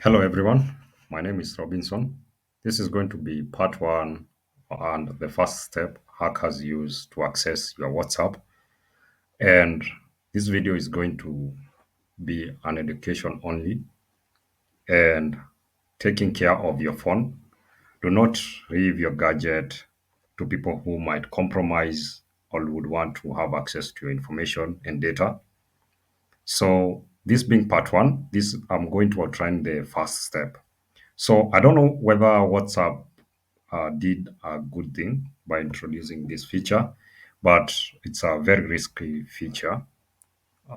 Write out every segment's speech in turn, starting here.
Hello, everyone. My name is Robinson. This is going to be part one and the first step hackers use to access your WhatsApp. And this video is going to be an education only and taking care of your phone. Do not leave your gadget to people who might compromise or would want to have access to your information and data. So, this being part one, this I'm going to outline the first step. So I don't know whether WhatsApp did a good thing by introducing this feature, but it's a very risky feature.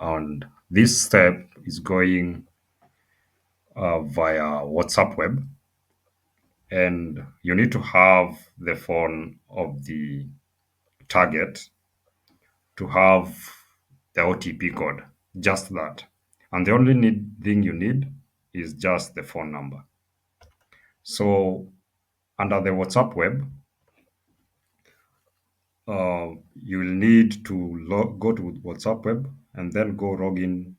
And this step is going via WhatsApp web, and you need to have the phone of the target to have the OTP code, just that. And the only thing you need is just the phone number. So under the WhatsApp web, you will need to go to WhatsApp web and then go log in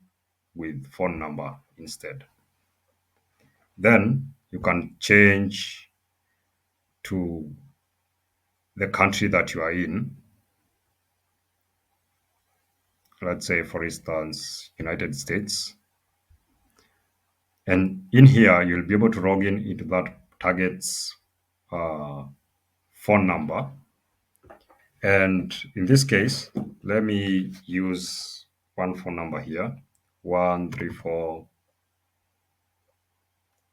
with phone number instead. Then you can change to the country that you are in. Let's say, for instance, United States. And in here, you'll be able to log in into that target's uh, phone number. And in this case, let me use one phone number here: 134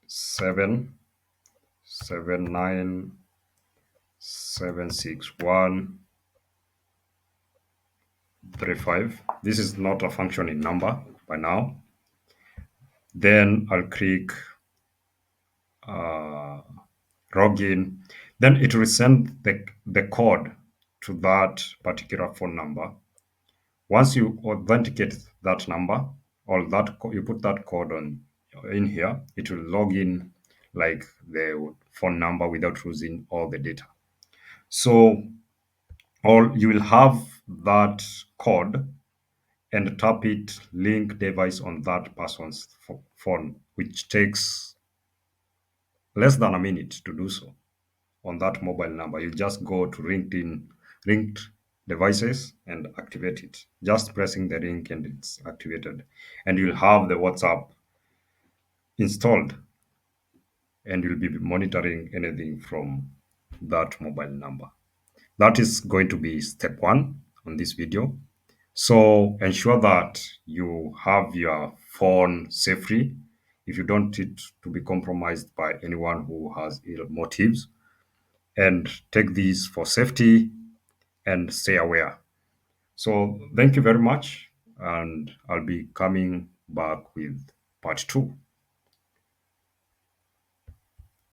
7976135. This is not a functioning number by now. Then I'll click uh, login. Then it will send the code to that particular phone number. Once you authenticate that number, or you put that code on in here, it will log in like the phone number without losing all the data. So, or you will have that code and tap it, link device on that person's phone, which takes less than a minute to do so on that mobile number. You just go to LinkedIn, linked devices and activate it. Just pressing the link and it's activated. And you'll have the WhatsApp installed and you'll be monitoring anything from that mobile number. That is going to be step one on this video. So ensure that you have your phone safely if you don't want it to be compromised by anyone who has ill motives, and take these for safety and stay aware. So thank you very much, and I'll be coming back with part two.